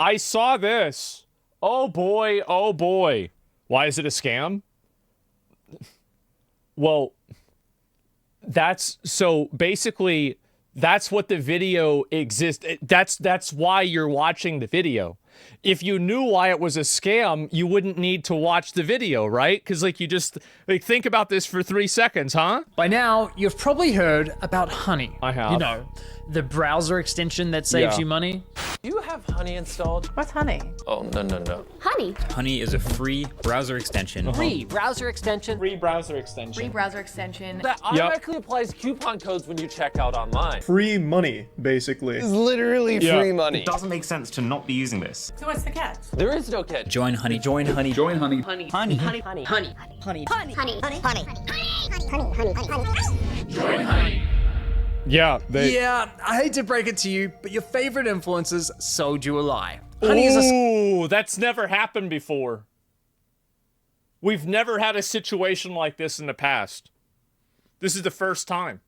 I saw this. Oh boy, oh boy. Why is it a scam? Well, so basically that's what the video exists. That's why you're watching the video. If you knew why it was a scam, you wouldn't need to watch the video, right? Because like you just like think about this for 3 seconds, huh? By now, you've probably heard about Honey. I have. You know, the browser extension that saves you money. Do you have Honey installed? What's Honey? Oh, no. Honey. Honey is a free browser extension. Free browser extension. Free browser extension. Free browser extension. That automatically applies coupon codes when you check out online. Free money, basically. It's literally free money. It doesn't make sense to not be using this. So what's the catch? There is no catch. Join Honey. Join Honey. Join Honey. Honey. Honey. Honey. Honey. Honey. Honey. Honey. Honey. Join Honey. Yeah, Yeah, I hate to break it to you, but your favorite influencers sold you a lie. Honey is a Ooh, that's never happened before. We've never had a situation like this in the past. This is the first time.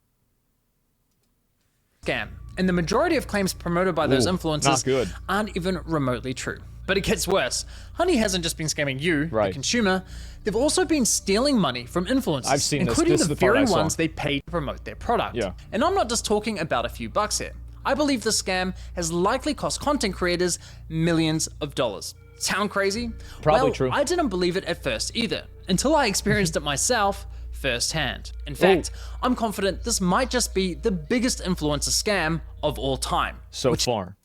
scam, and the majority of claims promoted by those influencers aren't even remotely true. But it gets worse. Honey hasn't just been scamming you, the consumer. They've also been stealing money from influencers, I've seen including this the is the part very I saw. ones they pay to promote their product. And I'm not just talking about a few bucks here. I believe the scam has likely cost content creators millions of dollars. Sound crazy? Probably well, true. I didn't believe it at first either, until I experienced it myself firsthand. In fact, I'm confident this might just be the biggest influencer scam of all time. So far.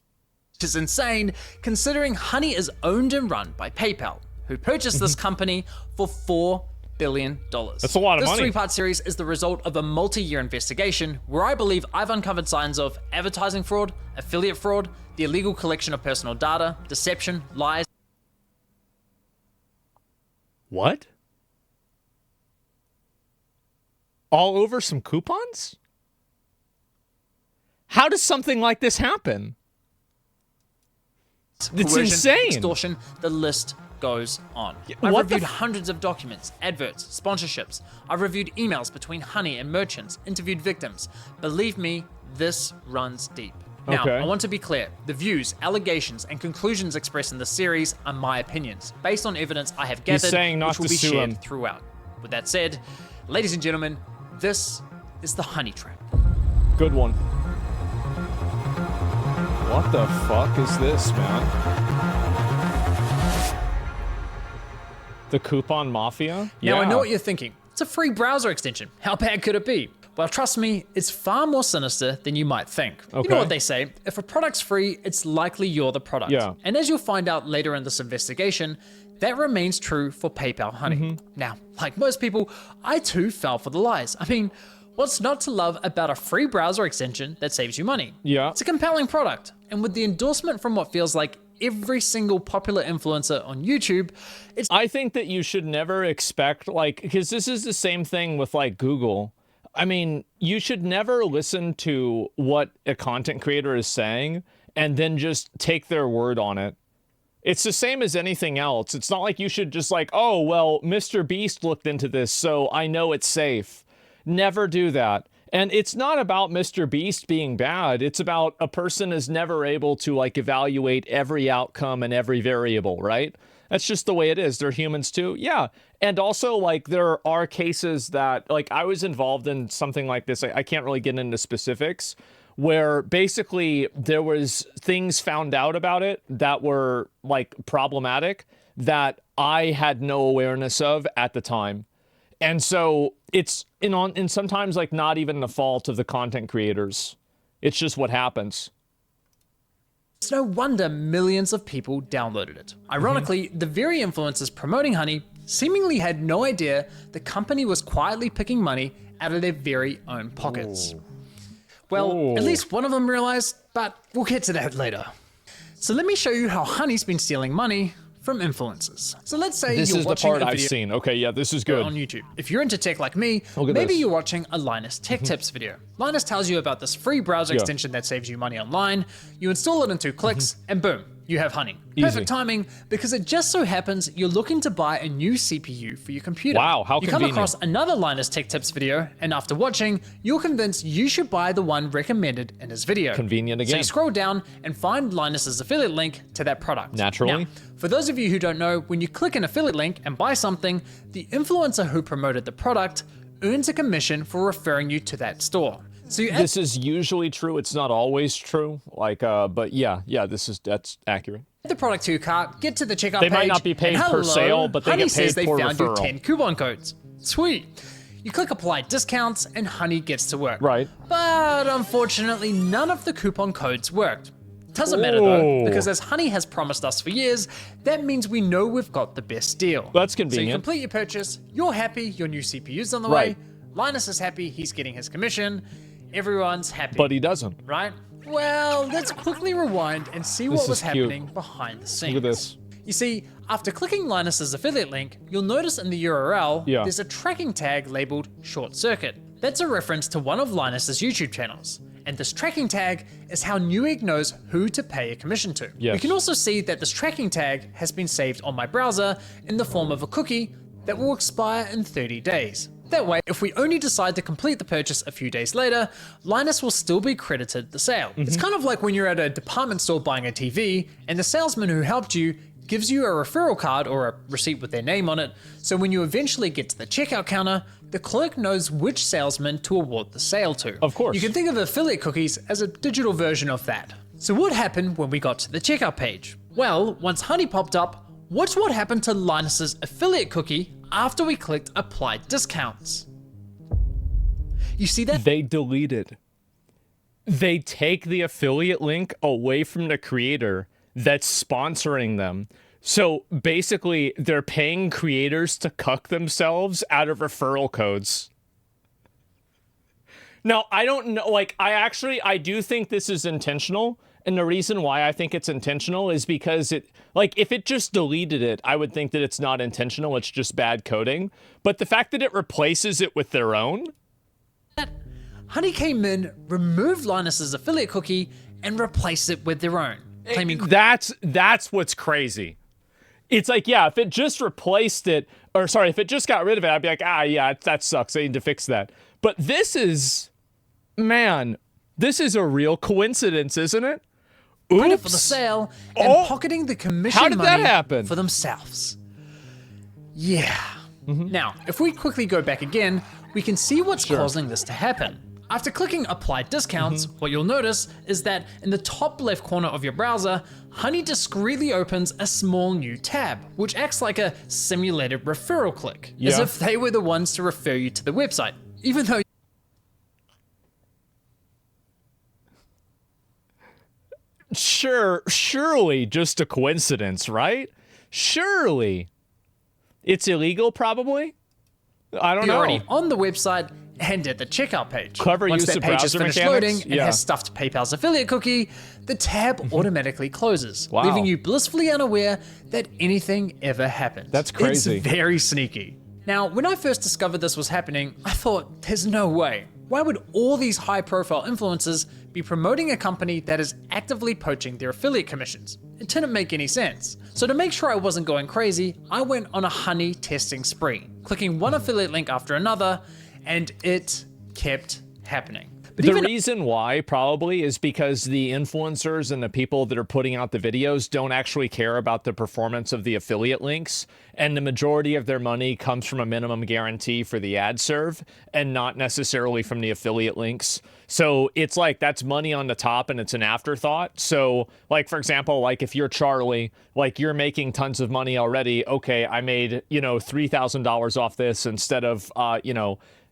Which is insane, considering Honey is owned and run by PayPal, who purchased this company for $4 billion. That's a lot of this money. This 3-part series is the result of a multi-year investigation where I believe I've uncovered signs of advertising fraud, affiliate fraud, the illegal collection of personal data, deception, lies. What? All over some coupons? How does something like this happen? It's coercion, insane. Extortion, the list goes on. I've reviewed hundreds of documents, adverts, sponsorships. I've reviewed emails between Honey and merchants, interviewed victims. Believe me, this runs deep. Now, I want to be clear. The views, allegations, and conclusions expressed in this series are my opinions, based on evidence I have gathered, which will be shared throughout. With that said, ladies and gentlemen, this is the Honey Trap. Good one. What the fuck is this, man? The Coupon Mafia? Now, I know what you're thinking. It's a free browser extension. How bad could it be? Well, trust me, it's far more sinister than you might think. You know what they say, if a product's free, it's likely you're the product. And as you'll find out later in this investigation, that remains true for PayPal Honey. Now, like most people, I too fell for the lies. I mean, what's not to love about a free browser extension that saves you money? It's a compelling product. And with the endorsement from what feels like every single popular influencer on YouTube, I think that you should never expect, like, because this is the same thing with like Google. I mean, you should never listen to what a content creator is saying and then just take their word on it. It's the same as anything else. It's not like you should just like, oh, well, Mr. Beast looked into this, so I know it's safe. Never do that. And it's not about Mr. Beast being bad. It's about a person is never able to like evaluate every outcome and every variable, right? That's just the way it is. They're humans too. Yeah. And also like there are cases that like I was involved in something like this. I can't really get into specifics where basically there was things found out about it that were like problematic that I had no awareness of at the time. And so it's in sometimes like not even the fault of the content creators. It's just what happens. It's no wonder millions of people downloaded it. Ironically, the very influencers promoting Honey seemingly had no idea the company was quietly picking money out of their very own pockets. Well, at least one of them realized, but we'll get to that later. So let me show you how Honey's been stealing money from influencers. So let's say this you're is the watching part a I've video seen. Okay, yeah, this is good. on YouTube. If you're into tech like me, Look at maybe this. you're watching a Linus Tech Tips video. Linus tells you about this free browser extension that saves you money online. You install it in 2 clicks, and boom, You have honey. Easy. Perfect timing, because it just so happens you're looking to buy a new CPU for your computer. Wow, how You convenient. come across another Linus Tech Tips video, and after watching, you're convinced you should buy the one recommended in his video. Convenient So again. you scroll down and find Linus's affiliate link to that product. Naturally. Now, for those of you who don't know, when you click an affiliate link and buy something, the influencer who promoted the product earns a commission for referring you to that store. So you This is usually true. It's not always true. Like, but yeah, that's accurate. add the product to your cart, get to the checkout They page. might not be paid and per hello, sale, but they Honey get paid says they for found you referral. 10 coupon codes. Sweet. You click apply discounts and Honey gets to work. Right. But unfortunately, none of the coupon codes worked. Doesn't matter though, Oh. because as Honey has promised us for years, that means we know we've got the best deal. That's So you convenient. complete your purchase, you're happy, your new CPU's on the Right. way, Linus is happy, he's getting his commission, everyone's happy. But he doesn't. Right? Well, let's quickly rewind and see This what was is cute. happening behind the scenes. Look at this. You see, after clicking Linus's affiliate link, you'll notice in the URL, Yeah. there's a tracking tag labeled short circuit. That's a reference to one of Linus's YouTube channels. And this tracking tag is how Newegg knows who to pay a commission to. Yes. You can also see that this tracking tag has been saved on my browser in the form of a cookie that will expire in 30 days. That way, if we only decide to complete the purchase a few days later, Linus will still be credited the sale. It's kind of like when you're at a department store buying a TV and the salesman who helped you gives you a referral card or a receipt with their name on it, so when you eventually get to the checkout counter, the clerk knows which salesman to award the sale to. Of course. You can think of affiliate cookies as a digital version of that. So what happened when we got to the checkout page? Well, once Honey popped up, watch what happened to Linus's affiliate cookie after we clicked apply discounts. You see that? They deleted. They take the affiliate link away from the creator that's sponsoring them. So basically, they're paying creators to cuck themselves out of referral codes. Now, I don't know, like, I do think this is intentional. And the reason why I think it's intentional is because if it just deleted it, I would think that it's not intentional, it's just bad coding. But the fact that it replaces it with their own, Honey came in, removed Linus's affiliate cookie, and replaced it with their own, claiming that's what's crazy. It's like, yeah, if it just replaced it, or sorry, if it just got rid of it, I'd be like, yeah, that sucks. I need to fix that. But this is a real coincidence, isn't it? credit for Oops. the sale and Oh. pocketing the commission How did that money happen? for themselves. Yeah. Mm-hmm. Now, if we quickly go back again, we can see what's causing this to happen. After clicking apply discounts, Mm-hmm. what you'll notice is that in the top left corner of your browser, Honey discreetly opens a small new tab, which acts like a simulated referral click, as Yeah. if they were the ones to refer you to the website, even though Surely just a coincidence, right? Surely. It's illegal, probably? I don't you're know. already on the website and at the checkout page. Clever Once use that of page is browser finished mechanics? loading and Yeah. has stuffed PayPal's affiliate cookie, the tab automatically closes, Wow. leaving you blissfully unaware that anything ever happened. That's crazy. It's very sneaky. Now, when I first discovered this was happening, I thought, there's no way. Why would all these high-profile influencers be promoting a company that is actively poaching their affiliate commissions? It didn't make any sense. So to make sure I wasn't going crazy, I went on a Honey testing spree, clicking one affiliate link after another, and it kept happening. But The even reason why probably is because the influencers and the people that are putting out the videos don't actually care about the performance of the affiliate links, and the majority of their money comes from a minimum guarantee for the ad serve and not necessarily from the affiliate links. So it's like that's money on the top and it's an afterthought. So like, for example, like if you're Charlie, like you're making tons of money already. Okay, I made, $3,000 off this instead of,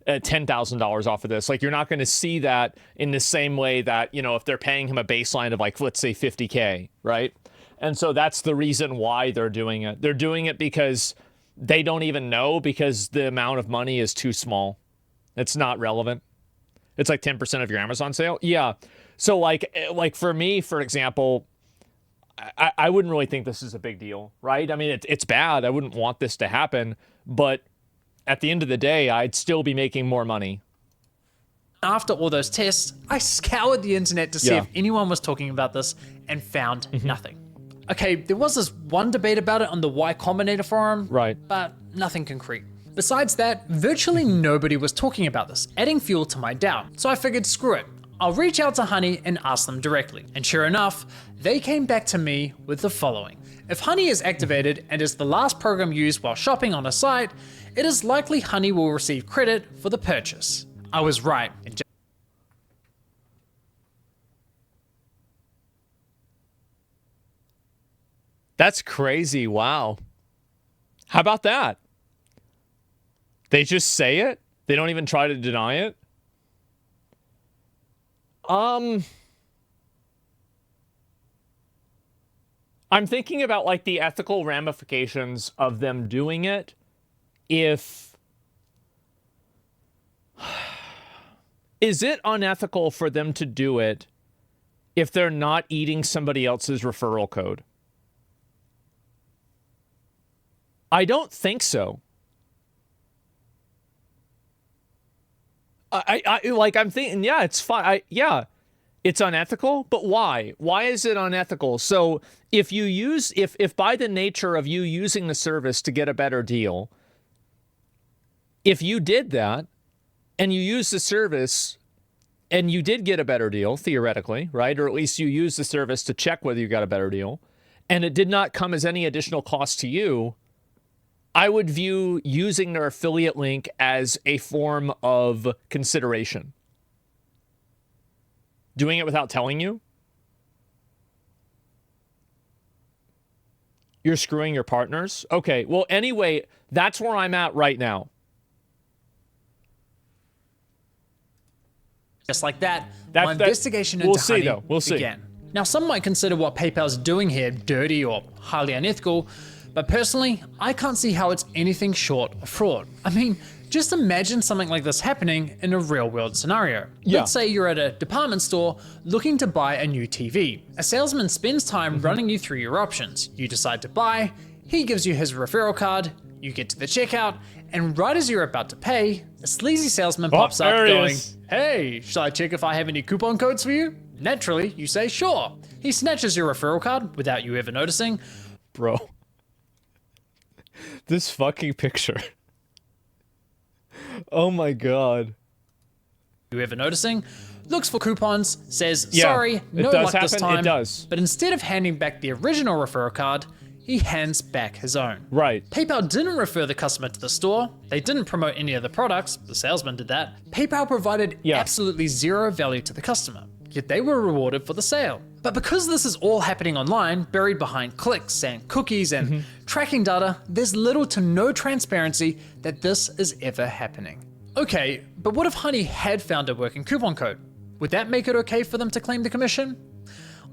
$10,000 off of this. Like, you're not going to see that in the same way that, if they're paying him a baseline of like, let's say 50K, right? And so that's the reason why they're doing it. They're doing it because they don't even know, because the amount of money is too small. It's not relevant. It's like 10% of your Amazon sale. Yeah. So like for me, for example, I wouldn't really think this is a big deal, right? I mean, it's bad. I wouldn't want this to happen, but at the end of the day, I'd still be making more money. after all those tests, I scoured the internet to see Yeah. if anyone was talking about this and found nothing. Okay, there was this one debate about it on the Y Combinator forum, Right. but nothing concrete. Besides that, virtually nobody was talking about this, adding fuel to my doubt. So I figured, screw it. I'll reach out to Honey and ask them directly. And sure enough, they came back to me with the following. If Honey is activated and is the last program used while shopping on a site, it is likely Honey will receive credit for the purchase. I was right. That's crazy. Wow. How about that? They just say it? They don't even try to deny it? I'm thinking about like the ethical ramifications of them doing it. Is it unethical for them to do it if they're not eating somebody else's referral code? I don't think so. I'm thinking, yeah, it's fine. It's unethical, but why? Why is it unethical? So if by the nature of you using the service to get a better deal, if you did that and you used the service and you did get a better deal, theoretically, right? Or at least you used the service to check whether you got a better deal, and it did not come as any additional cost to you, I would view using their affiliate link as a form of consideration. Doing it without telling you? You're screwing your partners? Okay, well, anyway, that's where I'm at right now. Just like that, my investigation into Honey began. Now, some might consider what PayPal's doing here dirty or highly unethical, but personally, I can't see how it's anything short of fraud. I mean, just imagine something like this happening in a real-world scenario. Yeah. Let's say you're at a department store looking to buy a new TV. A salesman spends time running you through your options. You decide to buy, he gives you his referral card, you get to the checkout, and right as you're about to pay, a sleazy salesman pops up going, "Hey, shall I check if I have any coupon codes for you?" Naturally, you say sure. He snatches your referral card without you ever noticing. Bro. This fucking picture. Oh my god. You ever noticing? Looks for coupons, says, sorry, no luck this time. It does. But instead of handing back the original referral card, he hands back his own. Right. PayPal didn't refer the customer to the store. They didn't promote any of the products. The salesman did that. PayPal provided absolutely zero value to the customer, yet they were rewarded for the sale. But because this is all happening online, buried behind clicks and cookies and tracking data, there's little to no transparency that this is ever happening. Okay, but what if Honey had found a working coupon code? Would that make it okay for them to claim the commission?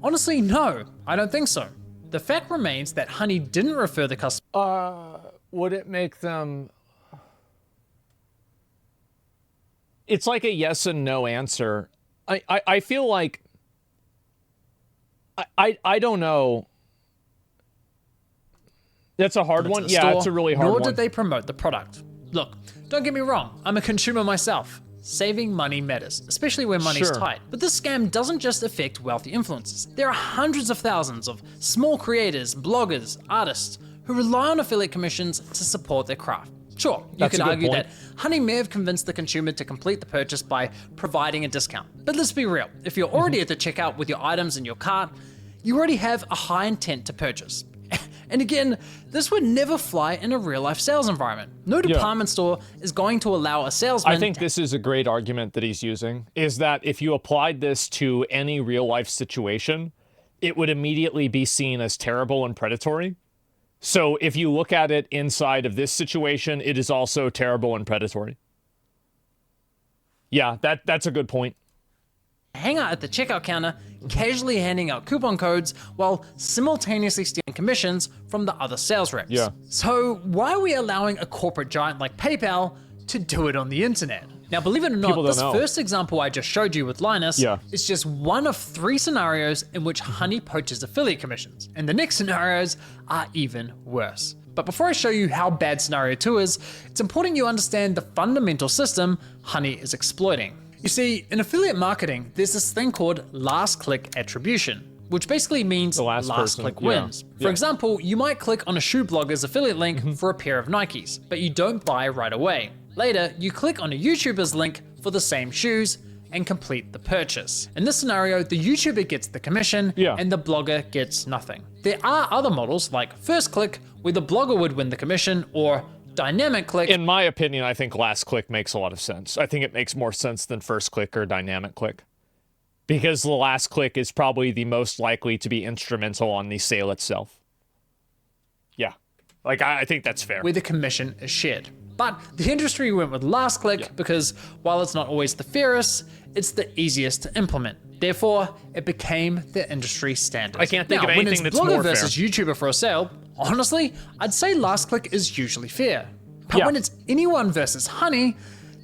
Honestly, no, I don't think so. The fact remains that Honey didn't refer the customer. Would it make them... It's like a yes and no answer. I feel like... I don't know. That's a hard one. Yeah, it's a really hard one. Nor did they promote the product. Look, don't get me wrong. I'm a consumer myself. Saving money matters, especially when money's tight. But this scam doesn't just affect wealthy influencers. There are hundreds of thousands of small creators, bloggers, artists who rely on affiliate commissions to support their craft. Sure, you could argue that Honey may have convinced the consumer to complete the purchase by providing a discount. But let's be real, if you're already at the checkout with your items in your cart, you already have a high intent to purchase. And again, this would never fly in a real-life sales environment. No department store is going to allow a salesman... I think this is a great argument that he's using, is that if you applied this to any real-life situation, it would immediately be seen as terrible and predatory. So if you look at it inside of this situation, it is also terrible and predatory. Yeah, that's a good point. Hang out at the checkout counter, casually handing out coupon codes while simultaneously stealing commissions from the other sales reps. Yeah. So why are we allowing a corporate giant like PayPal to do it on the internet? Now, believe it or not, this first example I just showed you with Linus is just one of 3 scenarios in which Honey poaches affiliate commissions. And the next scenarios are even worse. But before I show you how bad scenario 2 is, it's important you understand the fundamental system Honey is exploiting. You see, in affiliate marketing, there's this thing called last click attribution. which basically means last person. click Yeah. wins. For example, you might click on a shoe blogger's affiliate link Mm-hmm. for a pair of Nikes, but you don't buy right away. Later, you click on a YouTuber's link for the same shoes and complete the purchase. In this scenario, the YouTuber gets the commission and the blogger gets nothing. There are other models like first click, where the blogger would win the commission, or dynamic click. In my opinion, I think last click makes a lot of sense. I think it makes more sense than first click or dynamic click, because the last click is probably the most likely to be instrumental on the sale itself. Yeah, like I think that's fair. Where the commission is shared. But the industry went with last click because while it's not always the fairest, it's the easiest to implement. Therefore, it became the industry standard. I can't think now, of anything that's when it's blogger more fair. versus YouTuber for a sale, honestly, I'd say last click is usually fair. But Yeah. when it's anyone versus Honey,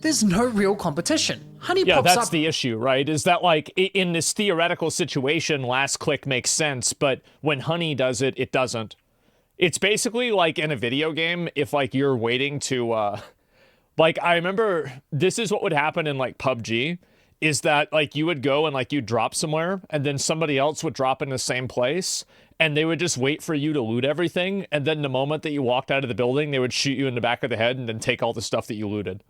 there's no real competition. Honey Yeah, pops that's up. the issue, right? Is that like in this theoretical situation, last click makes sense, but when Honey does it, it doesn't. It's basically like in a video game, if like you're waiting to, like I remember this is what would happen in like PUBG, is that like you would go and like you drop somewhere and then somebody else would drop in the same place and they would just wait for you to loot everything. And then the moment that you walked out of the building, they would shoot you in the back of the head and then take all the stuff that you looted.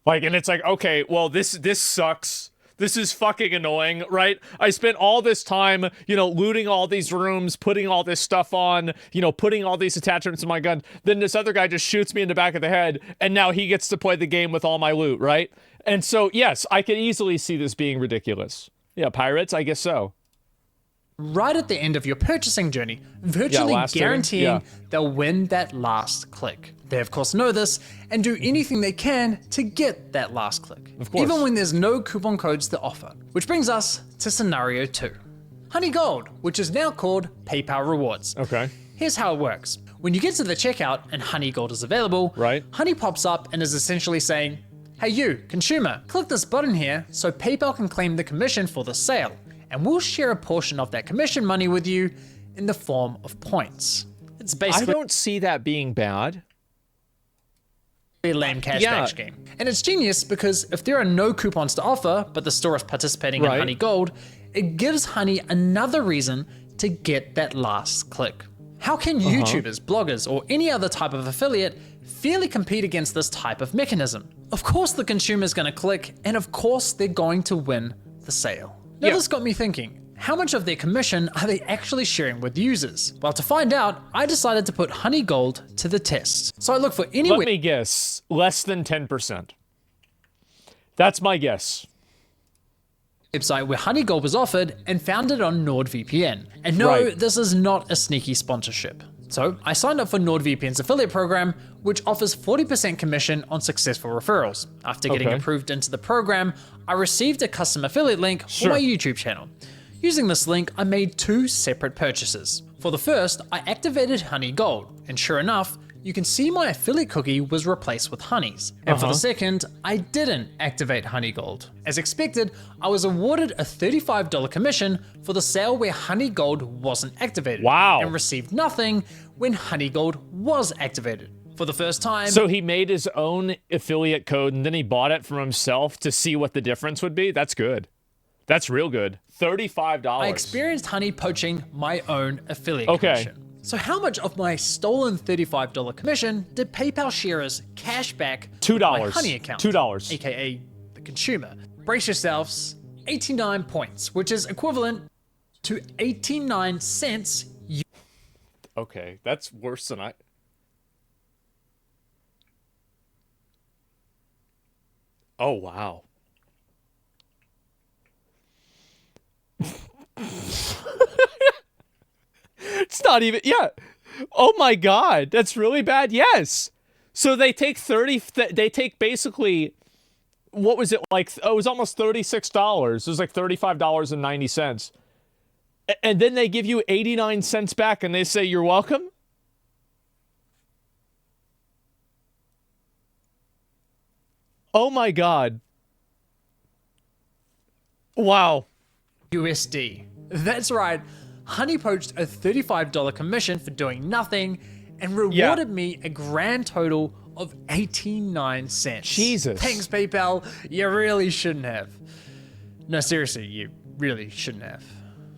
Like, and it's like, okay, well, this sucks. This is fucking annoying, right? I spent all this time, you know, looting all these rooms, putting all this stuff on, you know, putting all these attachments in my gun. Then this other guy just shoots me in the back of the head, and now he gets to play the game with all my loot, right? And so, yes, I can easily see this being ridiculous. Yeah, pirates, I guess so. Right at the end of your purchasing journey, virtually last guaranteeing turn, they'll win that last click. They of course know this and do anything they can to get that last click. Of course. Even when there's no coupon codes to offer. Which brings us to scenario 2. Honey Gold, which is now called PayPal Rewards. Okay. Here's how it works. When you get to the checkout and Honey Gold is available, Right. Honey pops up and is essentially saying, hey you, consumer, click this button here so PayPal can claim the commission for the sale, and we'll share a portion of that commission money with you in the form of points. It's I basically don't see that being bad. a lame cashback Yeah. scheme. And it's genius because if there are no coupons to offer, but the store is participating in Right. Honey Gold, it gives Honey another reason to get that last click. How can YouTubers, bloggers, or any other type of affiliate fairly compete against this type of mechanism? Of course the consumer's gonna click, and of course they're going to win the sale. Now Yeah. this got me thinking, how much of their commission are they actually sharing with users? Well, to find out, I decided to put Honey Gold to the test. So I look for any Let me guess, less than 10%. That's my guess. website where Honey Gold was offered and found it on NordVPN. And no, Right. this is not a sneaky sponsorship. So I signed up for NordVPN's affiliate program, which offers 40% commission on successful referrals. After getting Okay. approved into the program, I received a custom affiliate link for my YouTube channel. Using this link, I made 2 separate purchases. For the first, I activated Honey Gold, and sure enough, you can see my affiliate cookie was replaced with Honey's. And for the second, I didn't activate Honey Gold. As expected, I was awarded a $35 commission for the sale where Honey Gold wasn't activated. Wow. And received nothing when Honey Gold was activated. For the first time, So he made his own affiliate code and then he bought it from himself to see what the difference would be? That's good. That's real good. $35. I experienced Honey poaching my own affiliate Okay. commission. So how much of my stolen $35 commission did PayPal share as cash back $2. with my Honey account? $2. AKA the consumer. Brace yourselves, 89 points, which is equivalent to 89 cents. Okay, that's worse than I... Oh, wow. It's not even... Yeah. Oh, my God. That's really bad. Yes. So they take they take basically... What was it like? Oh, it was almost $36. It was like $35.90. And then they give you 89 cents back and they say, you're welcome? Oh my God. Wow. USD. That's right. Honey poached a $35 commission for doing nothing and rewarded me a grand total of 89 cents. Jesus. Thanks, PayPal. You really shouldn't have. No, seriously, you really shouldn't have.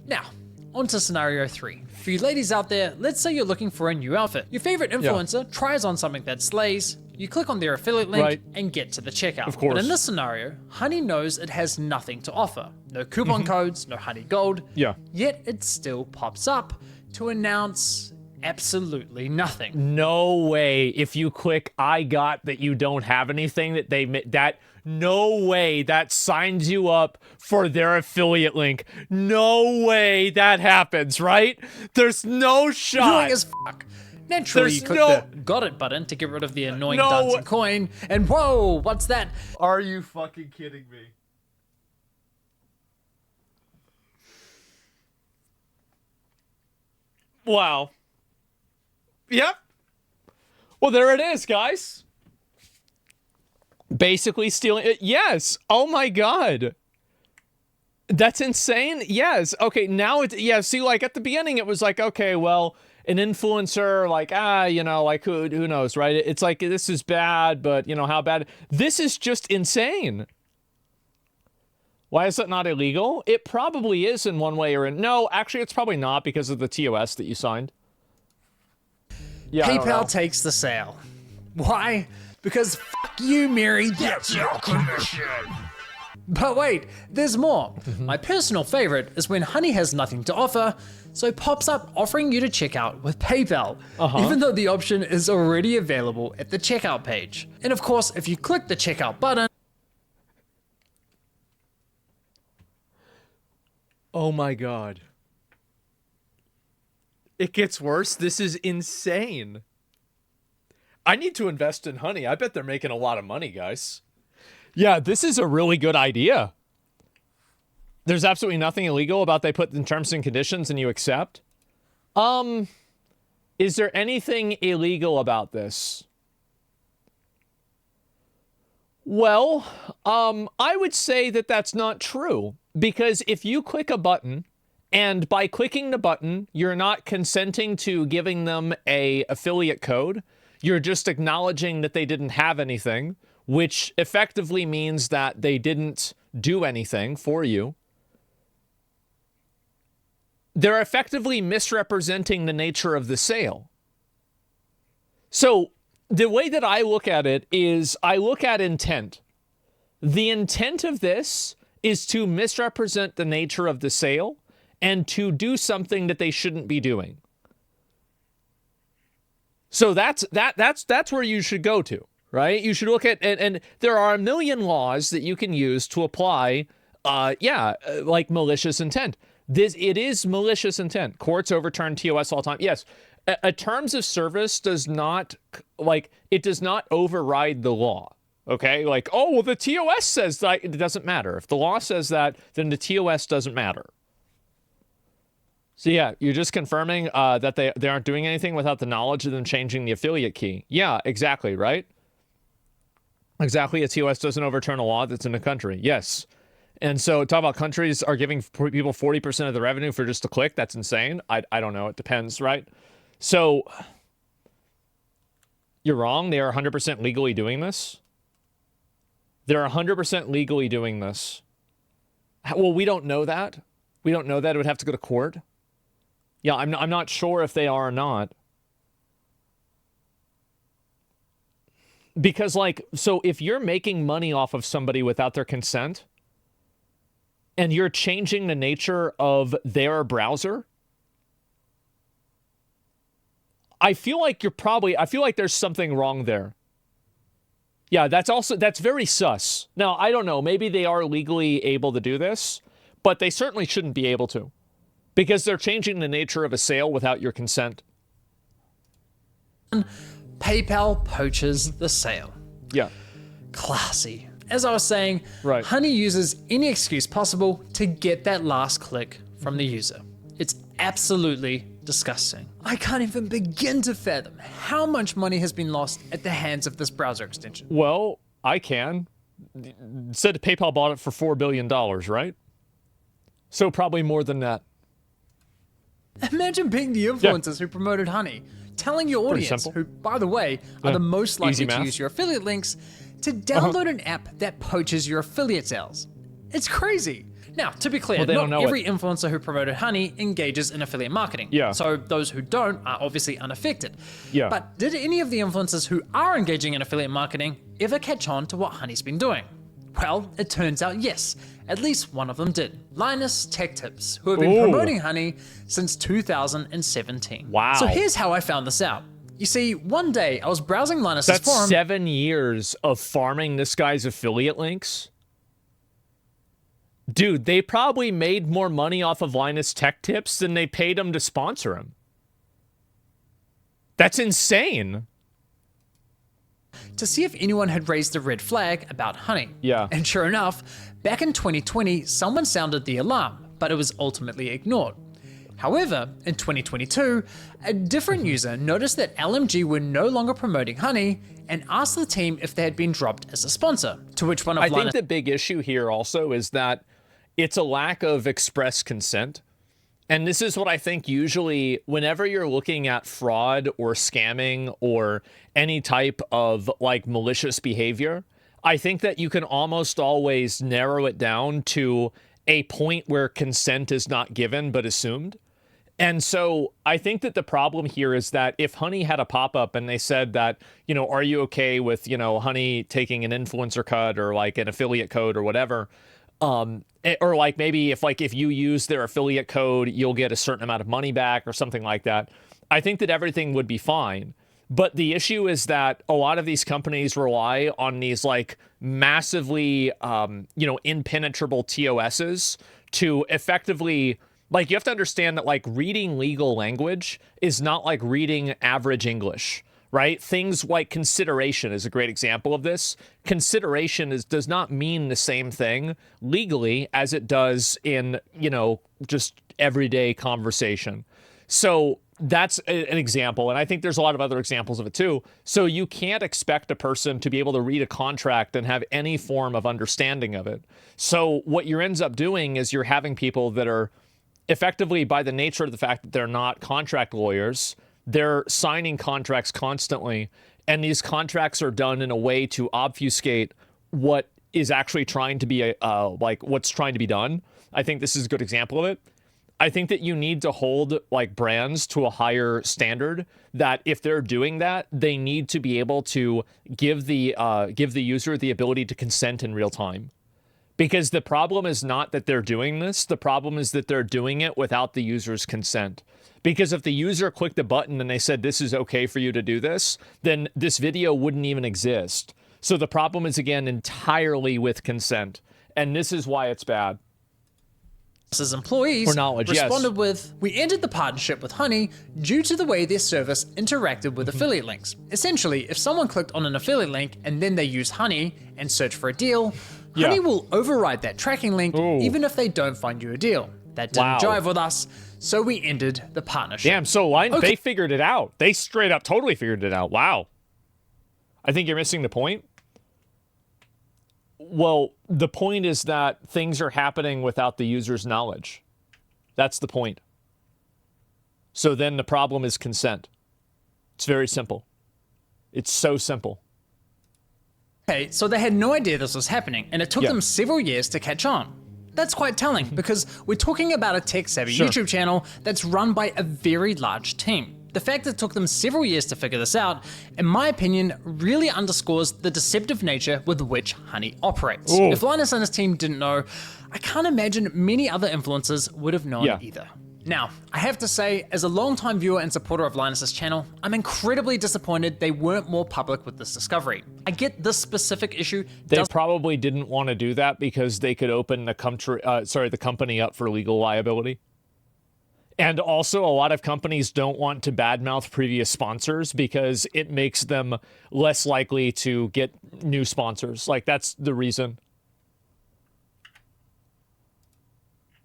Now, on to scenario 3. For you ladies out there, let's say you're looking for a new outfit. Your favorite influencer tries on something that slays, you click on their affiliate link and get to the checkout. Of course. But in this scenario, Honey knows it has nothing to offer. No coupon codes, no Honey Gold. Yeah. Yet it still pops up to announce absolutely nothing. No way. If you click I got that you don't have anything that no way that signs you up for their affiliate link. No way that happens, right? There's no shot. Annoying as fuck. Naturally, you click the got it button to get rid of the annoying dancing coin, and whoa, what's that? Are you fucking kidding me? Wow. Yep. Well, there it is, guys. Basically stealing it. Yes. Oh my God. That's insane. Yes. Okay. Now it's, yeah. See, like at the beginning, it was like, okay, well, an influencer, like, you know, like who knows, right? It's like, this is bad, but you know, how bad? This is just insane. Why is that not illegal? It probably is in one way or in, no, actually it's probably not because of the TOS that you signed. Yeah, PayPal takes the sale. Why? Because fuck you, Mary, that's your commission. But wait, there's more. My personal favorite is when Honey has nothing to offer, so pops up offering you to check out with PayPal, even though the option is already available at the checkout page. And of course, if you click the checkout button, oh my God. It gets worse. This is insane. I need to invest in Honey. I bet they're making a lot of money, guys. Yeah, this is a really good idea. There's absolutely nothing illegal about they put in terms and conditions and you accept. Is there anything illegal about this? Well, I would say that that's not true. Because if you click a button, and by clicking the button, you're not consenting to giving them a affiliate code. You're just acknowledging that they didn't have anything, which effectively means that they didn't do anything for you. They're effectively misrepresenting the nature of the sale. So the way that I look at it is I look at intent. The intent of this is to misrepresent the nature of the sale and to do something that they shouldn't be doing. So that's where you should go to, right? You should look at, and there are a million laws that you can use to apply, like malicious intent. It is malicious intent. Courts overturn TOS all the time. Yes, a terms of service does not, it does not override the law. Okay, like, oh, well, the TOS says that. It doesn't matter. If the law says that, then the TOS doesn't matter. So yeah, you're just confirming that they aren't doing anything without the knowledge of them changing the affiliate key. Yeah, exactly, right? Exactly, a TOS doesn't overturn a law that's in a country. Yes. And so talk about countries are giving people 40% of the revenue for just a click. That's insane. I don't know. It depends, right? So you're wrong. They are 100% legally doing this. They're 100% legally doing this. Well, we don't know that. We don't know that. It would have to go to court. Yeah, I'm not sure if they are or not. Because, so if you're making money off of somebody without their consent, and you're changing the nature of their browser, I feel like there's something wrong there. Yeah, that's very sus. Now, I don't know, maybe they are legally able to do this, but they certainly shouldn't be able to. Because they're changing the nature of a sale without your consent. PayPal poaches the sale. Yeah. Classy. As I was saying, right. Honey uses any excuse possible to get that last click from the user. It's absolutely disgusting. I can't even begin to fathom how much money has been lost at the hands of this browser extension. Well, I can. It said PayPal bought it for $4 billion, right? So probably more than that. Imagine being the influencers who promoted Honey, telling your audience, who, by the way, are the most likely to use your affiliate links, to download an app that poaches your affiliate sales. It's crazy. Now, to be clear, not every influencer who promoted honey engages in affiliate marketing. Yeah. So those who don't are obviously unaffected. Yeah. But did any of the influencers who are engaging in affiliate marketing ever catch on to what honey's been doing? Well, it turns out yes, at least one of them did. Linus Tech Tips, who have been promoting honey since 2017. Wow. So here's how I found this out. You see, one day I was browsing Linus's forum. That's 7 years of farming this guy's affiliate links. Dude, they probably made more money off of Linus Tech Tips than they paid him to sponsor him. That's insane. To see if anyone had raised a red flag about honey. Yeah. And sure enough, back in 2020, someone sounded the alarm, but it was ultimately ignored. However, in 2022, a different user noticed that LMG were no longer promoting honey and asked the team if they had been dropped as a sponsor, to which one of Linus... I think the big issue here also is that it's a lack of express consent. And this is what I think usually whenever you're looking at fraud or scamming or any type of like malicious behavior, I think that you can almost always narrow it down to a point where consent is not given but assumed. And so I think that the problem here is that if Honey had a pop-up and they said that, you know, are you okay with, you know, Honey taking an influencer cut or like an affiliate code or whatever, or like maybe if you use their affiliate code, you'll get a certain amount of money back or something like that, I think that everything would be fine. But the issue is that a lot of these companies rely on these like massively, you know, impenetrable TOSs to effectively, like, you have to understand that like reading legal language is not like reading average English, right? Things like consideration is a great example of this. Consideration does not mean the same thing legally as it does in, you know, just everyday conversation. So that's an example, and I think there's a lot of other examples of it too. So you can't expect a person to be able to read a contract and have any form of understanding of it. So what you ends up doing is you're having people that are effectively, by the nature of the fact that they're not contract lawyers, they're signing contracts constantly, and these contracts are done in a way to obfuscate what is actually trying to be like what's trying to be done. I think this is a good example of it. I think that you need to hold like brands to a higher standard, that if they're doing that, they need to be able to give the user the ability to consent in real time. Because the problem is not that they're doing this, the problem is that they're doing it without the user's consent. Because if the user clicked the button and they said, this is okay for you to do this, then this video wouldn't even exist. So the problem is, again, entirely with consent. And this is why it's bad. As employees responded with, we ended the partnership with Honey due to the way their service interacted with affiliate links. Essentially, if someone clicked on an affiliate link and then they use Honey and search for a deal, Honey will override that tracking link even if they don't find you a deal. That didn't jive with us, so we ended the partnership. Damn, so they figured it out. They straight up totally figured it out. Wow. I think you're missing the point. Well, the point is that things are happening without the user's knowledge. That's the point. So then the problem is consent. It's very simple. It's so simple. Okay, so they had no idea this was happening, and it took them several years to catch on. That's quite telling, because we're talking about a tech-savvy YouTube channel that's run by a very large team. The fact that it took them several years to figure this out, in my opinion, really underscores the deceptive nature with which Honey operates. If Linus and his team didn't know, I can't imagine many other influencers would have known either. Now, I have to say, as a longtime viewer and supporter of Linus's channel, I'm incredibly disappointed they weren't more public with this discovery. I get this specific issue. They probably didn't want to do that because they could open the company up for legal liability. And also, a lot of companies don't want to badmouth previous sponsors because it makes them less likely to get new sponsors. Like, that's the reason.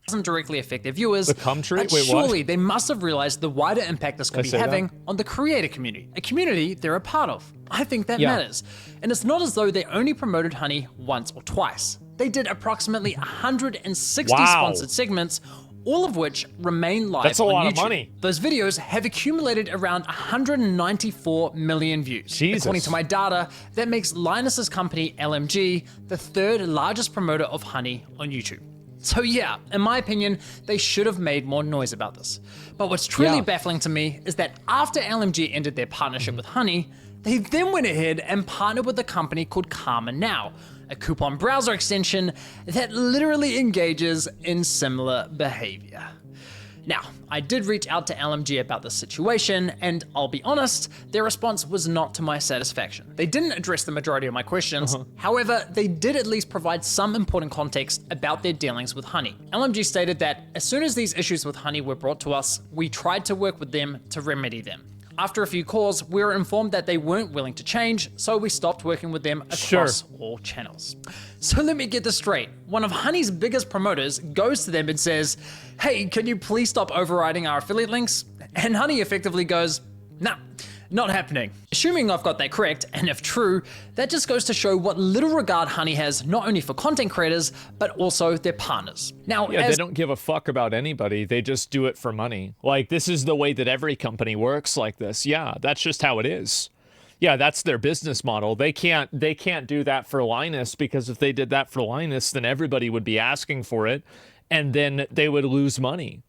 Doesn't directly affect their viewers. The country? Wait, surely they must have realized the wider impact this could be having on the creator community, a community they're a part of. I think that matters. And it's not as though they only promoted Honey once or twice. They did approximately 160 sponsored segments, all of which remain live on YouTube. That's a lot of money. Those videos have accumulated around 194 million views. Jesus. According to my data, that makes Linus's company, LMG, the third largest promoter of Honey on YouTube. So yeah, in my opinion, they should have made more noise about this. But what's truly baffling to me is that after LMG ended their partnership with Honey, they then went ahead and partnered with a company called Karma Now, a coupon browser extension that literally engages in similar behavior. Now, I did reach out to LMG about this situation, and I'll be honest, their response was not to my satisfaction. They didn't address the majority of my questions. However, they did at least provide some important context about their dealings with Honey. LMG stated that as soon as these issues with Honey were brought to us, we tried to work with them to remedy them. After a few calls, we were informed that they weren't willing to change, so we stopped working with them across all channels. So let me get this straight. One of Honey's biggest promoters goes to them and says, "Hey, can you please stop overriding our affiliate links?" And Honey effectively goes, "Nah, not happening." Assuming I've got that correct, and if true, that just goes to show what little regard Honey has not only for content creators, but also their partners. Now, they don't give a fuck about anybody. They just do it for money. Like, this is the way that every company works like this. Yeah, that's just how it is. Yeah, that's their business model. They can't do that for Linus, because if they did that for Linus, then everybody would be asking for it, and then they would lose money.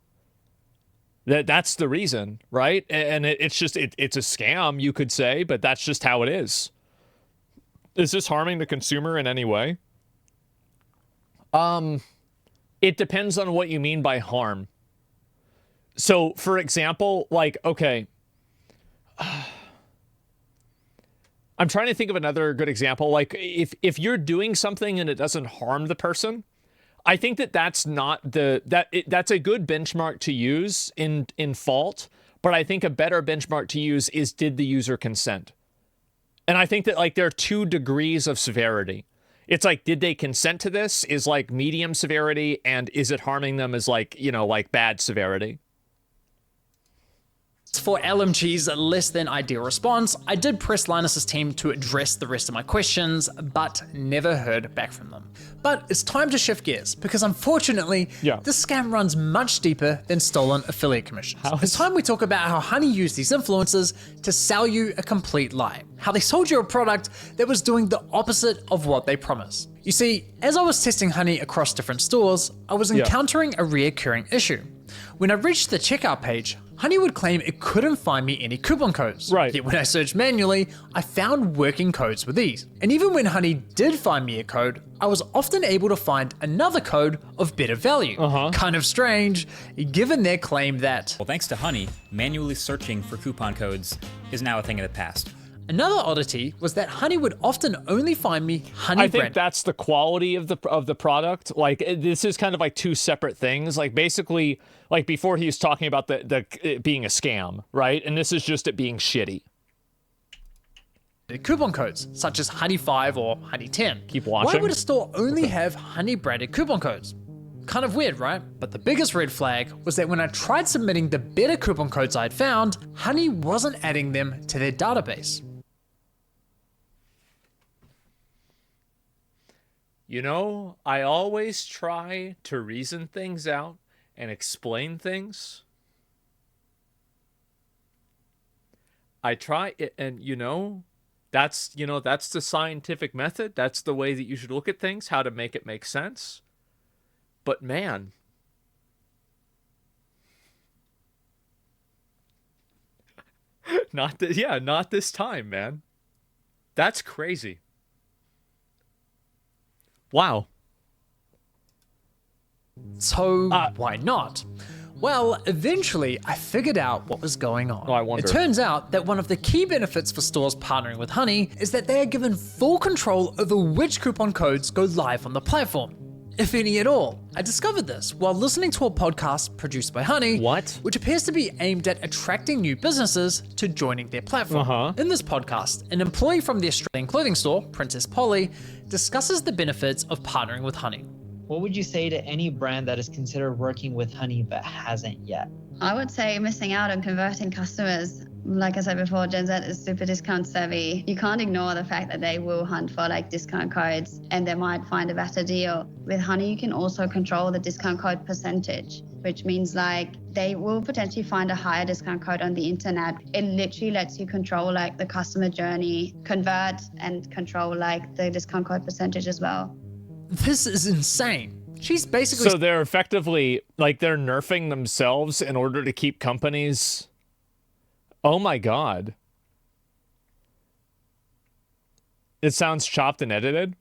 That's the reason, right? And it's a scam, you could say, but that's just how it is. Is this harming the consumer in any way? It depends on what you mean by harm. So, for example, like, okay, I'm trying to think of another good example. Like, if you're doing something and it doesn't harm the person, I think that's not that's a good benchmark to use in fault, but I think a better benchmark to use is, did the user consent? And I think that, like, there are 2 degrees of severity. It's like, did they consent to this is like medium severity, and is it harming them is like, like bad severity. For LMG's less than ideal response, I did press Linus's team to address the rest of my questions, but never heard back from them. But it's time to shift gears, because unfortunately, this scam runs much deeper than stolen affiliate commissions. It's time we talk about how Honey used these influencers to sell you a complete lie. How they sold you a product that was doing the opposite of what they promised. You see, as I was testing Honey across different stores, I was encountering a reoccurring issue. When I reached the checkout page, Honey would claim it couldn't find me any coupon codes. Right. Yet when I searched manually, I found working codes with ease. And even when Honey did find me a code, I was often able to find another code of better value. Kind of strange, given their claim that... Well, thanks to Honey, manually searching for coupon codes is now a thing of the past. Another oddity was that Honey would often only find me Honey brand. I think that's the quality of the product. Like, this is kind of like 2 separate things. Like, basically, like, before he was talking about it being a scam, right? And this is just it being shitty. Coupon codes, such as Honey 5 or Honey 10. Keep watching. Why would a store only have Honey branded coupon codes? Kind of weird, right? But the biggest red flag was that when I tried submitting the better coupon codes I'd found, Honey wasn't adding them to their database. I always try to reason things out and explain things. I try it, and that's the scientific method. That's the way that you should look at things, how to make it make sense. But man, not this time, man. That's crazy. Wow. So why not? Well, eventually I figured out what was going on. Oh, I wonder. It turns out that one of the key benefits for stores partnering with Honey is that they are given full control over which coupon codes go live on the platform, if any at all. I discovered this while listening to a podcast produced by Honey, which appears to be aimed at attracting new businesses to joining their platform. In this podcast, an employee from the Australian clothing store, Princess Polly, discusses the benefits of partnering with Honey. What would you say to any brand that is considered working with Honey but hasn't yet? I would say missing out on converting customers. Like I said before, Gen Z is super discount savvy. You can't ignore the fact that they will hunt for discount codes and they might find a better deal. With Honey, you can also control the discount code percentage, which means they will potentially find a higher discount code on the internet. It literally lets you control the customer journey, convert and control the discount code percentage as well. This is insane. She's basically... So they're effectively, like, they're nerfing themselves in order to keep companies... Oh my god. It sounds chopped and edited.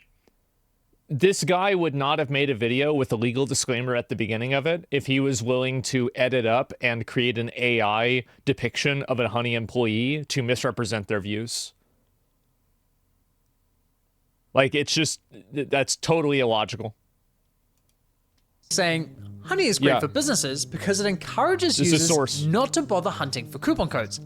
This guy would not have made a video with a legal disclaimer at the beginning of it if he was willing to edit up and create an AI depiction of a Honey employee to misrepresent their views. Like, it's just, that's totally illogical. Saying, Honey is great for businesses because it encourages users not to bother hunting for coupon codes.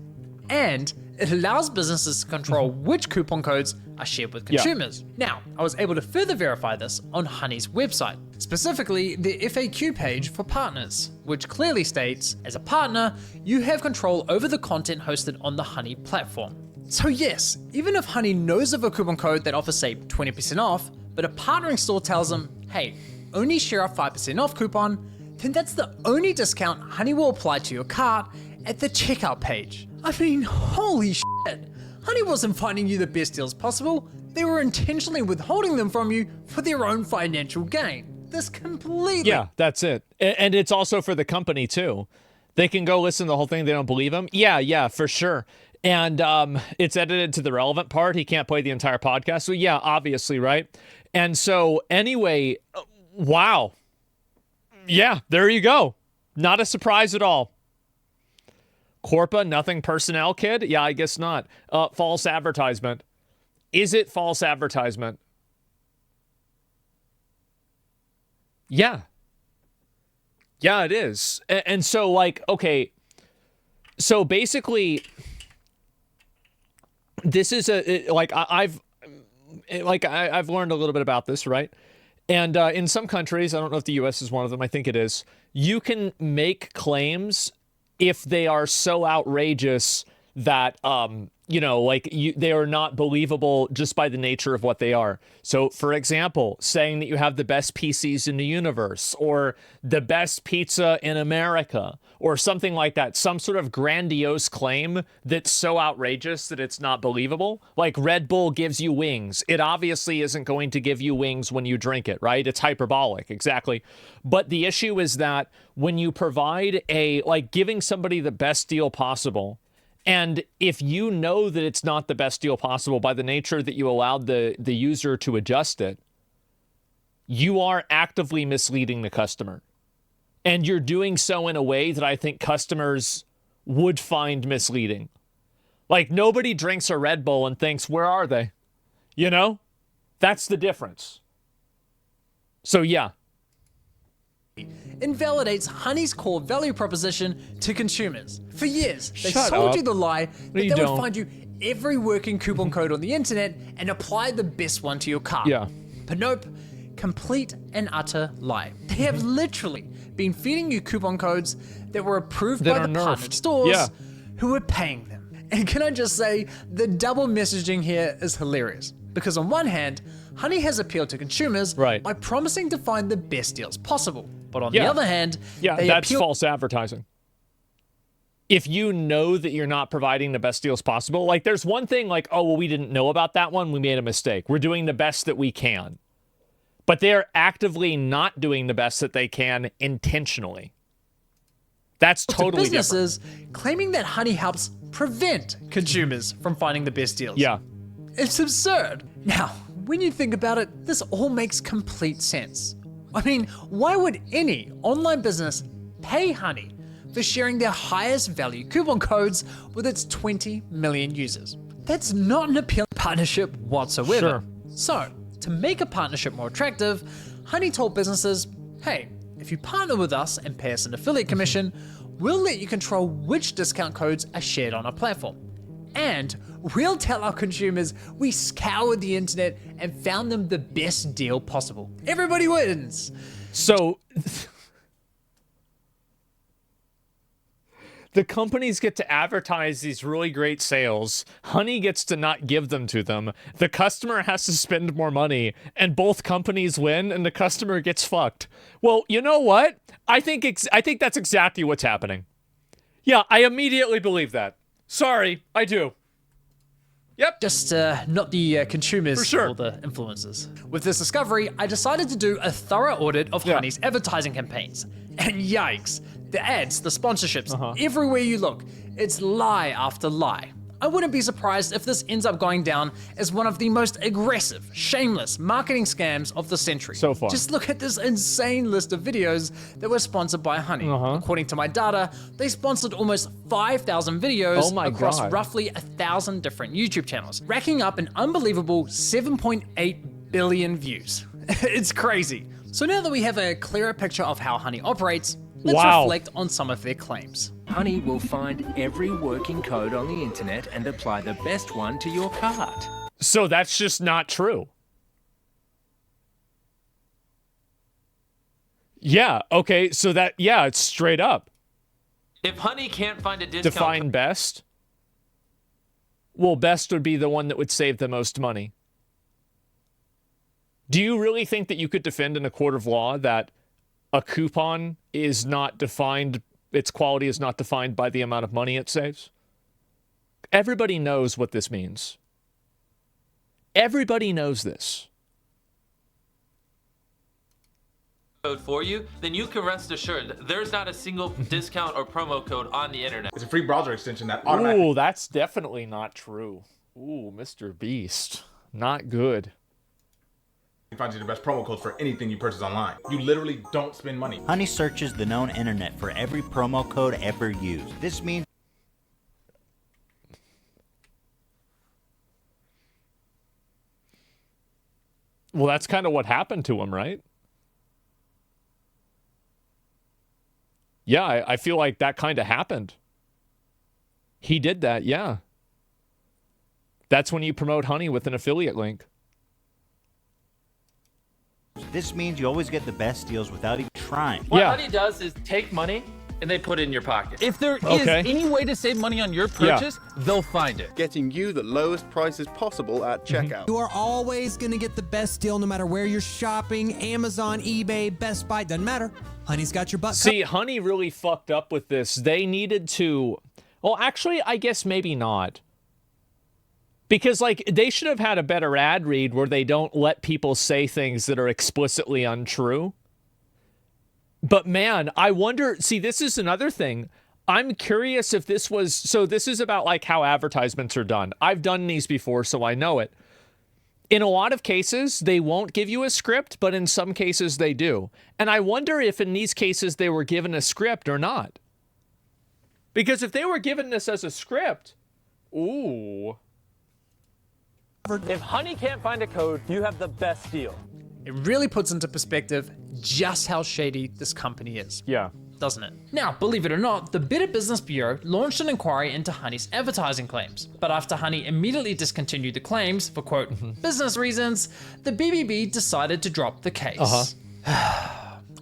And it allows businesses to control which coupon codes are shared with consumers. Now, I was able to further verify this on Honey's website, specifically the FAQ page for partners, which clearly states, as a partner, you have control over the content hosted on the Honey platform. So yes, even if Honey knows of a coupon code that offers, say, 20% off, but a partnering store tells them, hey, only share a 5% off coupon, then that's the only discount Honey will apply to your cart at the checkout page. I mean, holy shit. Honey wasn't finding you the best deals possible. They were intentionally withholding them from you for their own financial gain. This completely... Yeah, that's it. And it's also for the company, too. They can go listen to the whole thing. They don't believe him. Yeah, for sure. And it's edited to the relevant part. He can't play the entire podcast. So, yeah, obviously, right? And so, anyway, wow. Yeah, there you go. Not a surprise at all. Corpa, nothing personnel, kid? Yeah, I guess not. False advertisement. Is it false advertisement? Yeah. Yeah, it is. And so, like, okay. So, basically, this is I've learned a little bit about this, right? And in some countries, I don't know if the U.S. is one of them, I think it is, you can make claims if they are so outrageous that, they are not believable just by the nature of what they are. So, for example, saying that you have the best PCs in the universe, or the best pizza in America, or something like that, some sort of grandiose claim that's so outrageous that it's not believable. Like Red Bull gives you wings. It obviously isn't going to give you wings when you drink it, right? It's hyperbolic, exactly. But the issue is that when you provide giving somebody the best deal possible, and if you know that it's not the best deal possible by the nature that you allowed the user to adjust it, you are actively misleading the customer. And you're doing so in a way that I think customers would find misleading. Like, nobody drinks a Red Bull and thinks, where are they? You know? That's the difference. So, yeah. Invalidates Honey's core value proposition to consumers. For years, they sold you the lie that they would find you every working coupon code on the internet and apply the best one to your cart. Yeah. But nope, complete and utter lie. They have literally been feeding you coupon codes that were approved by the partnered stores who were paying them. And can I just say, the double messaging here is hilarious. Because on one hand, Honey has appealed to consumers by promising to find the best deals possible. But on the other hand, that's false advertising. If you know that you're not providing the best deals possible, like there's one thing like, oh, well, we didn't know about that one. We made a mistake. We're doing the best that we can. But they're actively not doing the best that they can intentionally. That's totally businesses claiming that Honey helps prevent consumers from finding the best deals. Yeah. It's absurd. Now, when you think about it, this all makes complete sense. I mean, why would any online business pay Honey for sharing their highest value coupon codes with its 20 million users? That's not an appealing partnership whatsoever. Sure. So, to make a partnership more attractive, Honey told businesses, hey, if you partner with us and pay us an affiliate commission, we'll let you control which discount codes are shared on our platform. And we'll tell our consumers we scoured the internet and found them the best deal possible. Everybody wins. So the companies get to advertise these really great sales. Honey gets to not give them to them. The customer has to spend more money, and both companies win, and the customer gets fucked. Well, you know what? I think that's exactly what's happening. Yeah, I immediately believe that. Sorry, I do. Yep. Just not the consumers For sure. or the influencers. With this discovery, I decided to do a thorough audit of Honey's advertising campaigns. And yikes, the ads, the sponsorships, everywhere you look, it's lie after lie. I wouldn't be surprised if this ends up going down as one of the most aggressive, shameless marketing scams of the century. So far. Just look at this insane list of videos that were sponsored by Honey. According to my data, they sponsored almost 5,000 videos across roughly 1,000 different YouTube channels, racking up an unbelievable 7.8 billion views. It's crazy. So now that we have a clearer picture of how Honey operates, let's reflect on some of their claims. Honey will find every working code on the internet and apply the best one to your cart. So that's just not true. Yeah, okay, so that, yeah, it's straight up. If Honey can't find a discount... Define best? Well, best would be the one that would save the most money. Do you really think that you could defend in a court of law that a coupon is not defined, its quality is not defined by the amount of money it saves? Everybody knows what this means. Everybody knows this. code for you, then you can rest assured there's not a single discount or promo code on the internet. It's a free browser extension that automatically... Ooh, that's definitely not true. Ooh, Mr. Beast. Not good. Finds you the best promo codes for anything you purchase online. You literally don't spend money. Honey searches the known internet for every promo code ever used. This means... Well, that's kind of what happened to him, right? Yeah, I feel like that kind of happened. He did that, yeah. That's when you promote Honey with an affiliate link. This means you always get the best deals without even trying. What Honey does is take money and they put it in your pocket. If there is any way to save money on your purchase, they'll find it. Getting you the lowest prices possible at checkout. You are always going to get the best deal no matter where you're shopping. Amazon, eBay, Best Buy, doesn't matter. Honey's got your butt. See, Honey really fucked up with this. They needed to... Well, actually, I guess maybe not. Because, like, they should have had a better ad read where they don't let people say things that are explicitly untrue. But, man, I wonder... See, this is another thing. I'm curious if this was... So this is about, like, how advertisements are done. I've done these before, so I know it. In a lot of cases, they won't give you a script, but in some cases they do. And I wonder if in these cases they were given a script or not. Because if they were given this as a script... Ooh... If Honey can't find a code, you have the best deal. It really puts into perspective just how shady this company is. Yeah. Doesn't it? Now, believe it or not, the Better Business Bureau launched an inquiry into Honey's advertising claims. But after Honey immediately discontinued the claims for, quote, business reasons, the BBB decided to drop the case.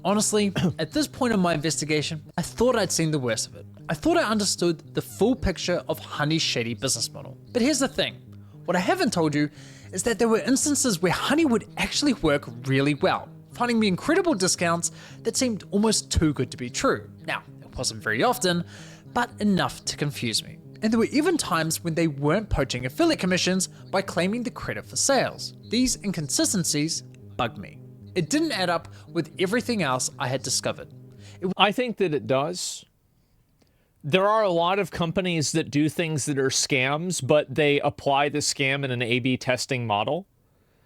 Honestly, at this point in my investigation, I thought I'd seen the worst of it. I thought I understood the full picture of Honey's shady business model. But here's the thing. What I haven't told you is that there were instances where Honey would actually work really well, finding me incredible discounts that seemed almost too good to be true. Now, it wasn't very often, but enough to confuse me. And there were even times when they weren't poaching affiliate commissions by claiming the credit for sales. These inconsistencies bugged me. It didn't add up with everything else I had discovered. I think that it does. There are a lot of companies that do things that are scams, but they apply the scam in an A/B testing model.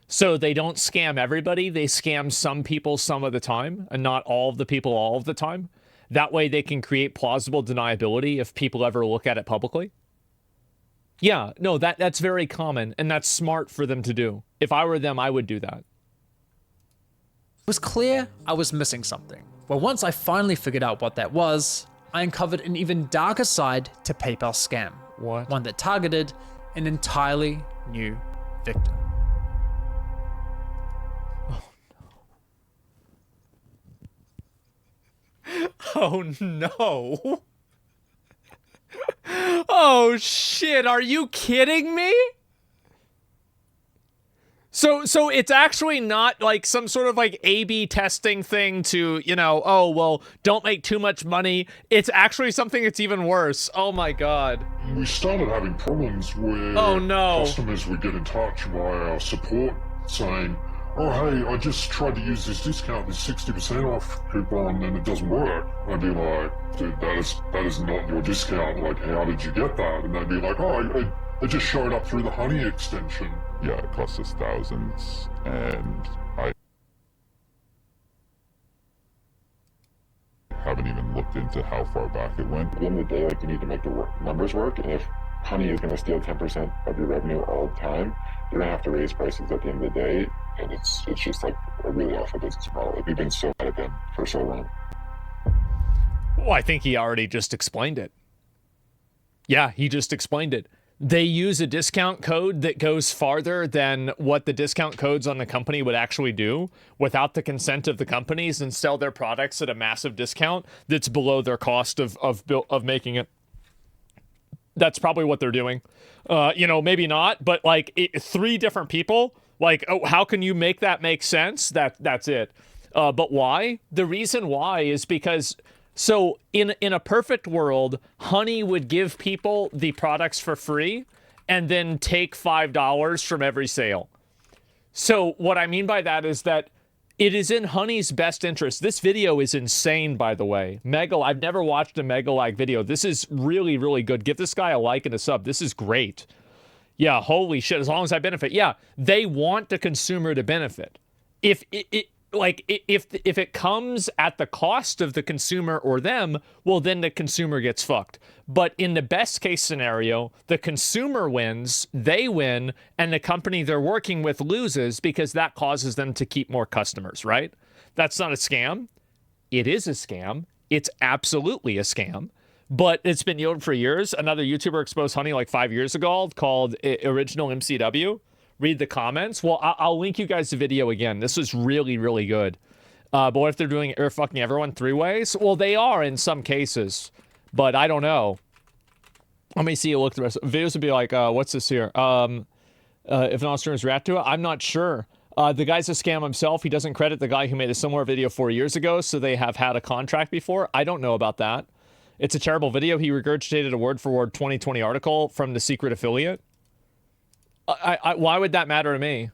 So they don't scam everybody. They scam some people some of the time, and not all of the people all of the time. That way they can create plausible deniability if people ever look at it publicly. Yeah, no, that's very common, and that's smart for them to do. If I were them, I would do that. It was clear I was missing something. Well, once I finally figured out what that was, I uncovered an even darker side to PayPal's scam. What? One that targeted an entirely new victim. Oh no. Oh shit, are you kidding me? So it's actually not like some sort of like A/B testing thing to, you know, oh, well, don't make too much money. It's actually something that's even worse. Oh my God. We started having problems where customers would get in touch via support saying, oh, hey, I just tried to use this discount, this 60% off coupon, and it doesn't work. I'd be like, dude, that is not your discount. Like, how did you get that? And they'd be like, oh, it just showed up through the Honey extension. Yeah, it cost us thousands, and I haven't even looked into how far back it went. At the end of the day, like, you need to make the numbers work, and if Honey is going to steal 10% of your revenue all the time, you're going to have to raise prices at the end of the day, and it's just like a really awful business model. Like, we've been so mad at them for so long. Well, I think he already just explained it. Yeah, he just explained it. They use a discount code that goes farther than what the discount codes on the company would actually do without the consent of the companies, and sell their products at a massive discount that's below their cost of making it. That's probably what they're doing. You know, maybe not, but like 3 different people, like, oh, how can you make that make sense? That's it. But why? The reason why is because, so in a perfect world, Honey would give people the products for free and then take $5 from every sale. So what I mean by that is that it is in Honey's best interest. This video is insane, by the way. I've never watched a MegaLag video. This is really, really good. Give this guy a like and a sub. This is great. Yeah, holy shit, as long as I benefit. Yeah, they want the consumer to benefit. If it comes at the cost of the consumer or them, well, then the consumer gets fucked. But in the best case scenario, the consumer wins, they win, and the company they're working with loses because that causes them to keep more customers, right? That's not a scam. It is a scam. It's absolutely a scam. But it's been yielded for years. Another YouTuber exposed Honey like 5 years ago called Original MCW. Read the comments. Well, I'll link you guys the video again. This was really, really good. But what if they're doing fucking everyone 3 ways? Well, they are in some cases, but I don't know. Let me see. Look, the rest of videos would be like, what's this here? If non-streamers react to it, I'm not sure. The guy's a scam himself. He doesn't credit the guy who made a similar video 4 years ago, so they have had a contract before. I don't know about that. It's a terrible video. He regurgitated a word-for-word 2020 article from the secret affiliate. Why would that matter to me?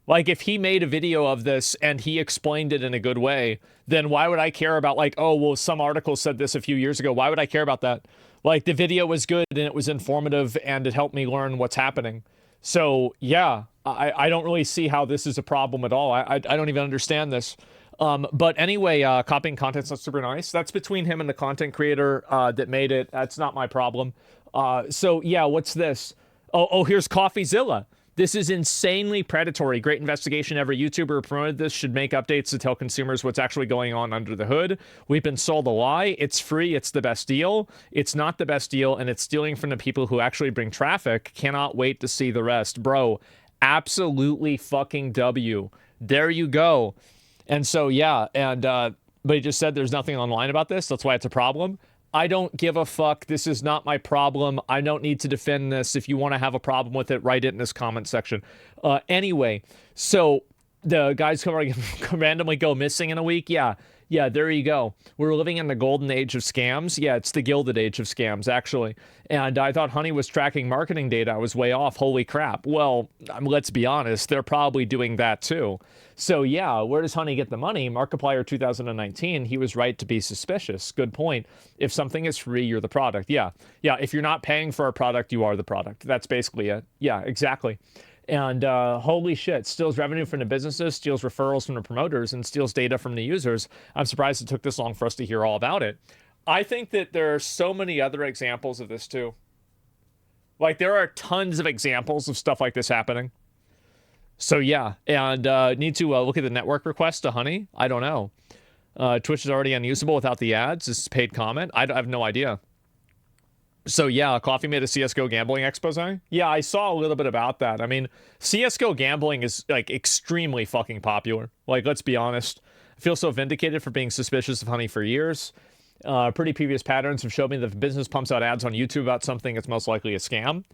Like, if he made a video of this and he explained it in a good way, then why would I care about, like, oh, well, some article said this a few years ago. Why would I care about that? Like, the video was good and it was informative and it helped me learn what's happening. So, yeah, I don't really see how this is a problem at all. I don't even understand this. But anyway, copying content's not super nice. That's between him and the content creator that made it. That's not my problem. So, yeah, what's this? Oh, here's CoffeeZilla. This is insanely predatory. Great investigation. Every YouTuber who promoted this should make updates to tell consumers what's actually going on under the hood. We've been sold a lie. It's free. It's the best deal. It's not the best deal, and it's stealing from the people who actually bring traffic. Cannot wait to see the rest. Bro, absolutely fucking W. There you go. And so, yeah, and but he just said there's nothing online about this. That's why it's a problem. I don't give a fuck. This is not my problem. I don't need to defend this. If you want to have a problem with it, write it in this comment section. Anyway, so the guys can randomly go missing in a week. Yeah, there you go. We're living in the golden age of scams. Yeah, it's the gilded age of scams, actually. And I thought Honey was tracking marketing data. I was way off. Holy crap. Well, let's be honest. They're probably doing that too. So yeah, where does Honey get the money? Markiplier 2019, he was right to be suspicious. Good point. If something is free, you're the product. Yeah, if you're not paying for a product, you are the product. That's basically it. Yeah, exactly. And holy shit, steals revenue from the businesses, steals referrals from the promoters, and steals data from the users. I'm surprised it took this long for us to hear all about it. I think that there are so many other examples of this too. Like, there are tons of examples of stuff like this happening. So yeah, and need to look at the network request to Honey. I don't know. Twitch is already unusable without the ads. This is paid comment. I have no idea. So yeah, Coffee made a CSGO gambling expose. Yeah, I saw a little bit about that. I mean, CSGO gambling is like extremely fucking popular. Like, let's be honest. I feel so vindicated for being suspicious of Honey for years. Pretty previous patterns have showed me that if a business pumps out ads on YouTube about something, it's most likely a scam.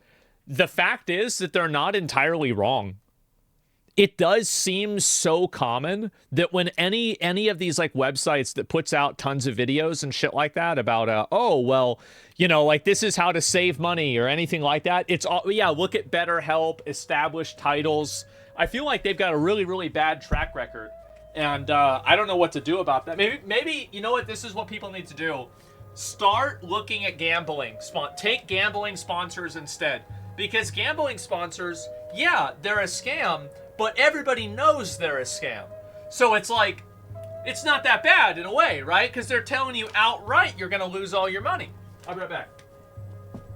The fact is that they're not entirely wrong. it does seem so common that when any of these like websites that puts out tons of videos and shit like that about oh well, you know, like this is how to save money or anything like that, it's all, yeah, look at BetterHelp, established titles. I feel like they've got a really bad track record, and I don't know what to do about that. Maybe you know what, this is what people need to do. Start looking at gambling. Take gambling sponsors instead, because gambling sponsors, yeah, they're a scam, but everybody knows they're a scam. So it's like, it's not that bad in a way, right? Because they're telling you outright you're going to lose all your money. I'll be right back.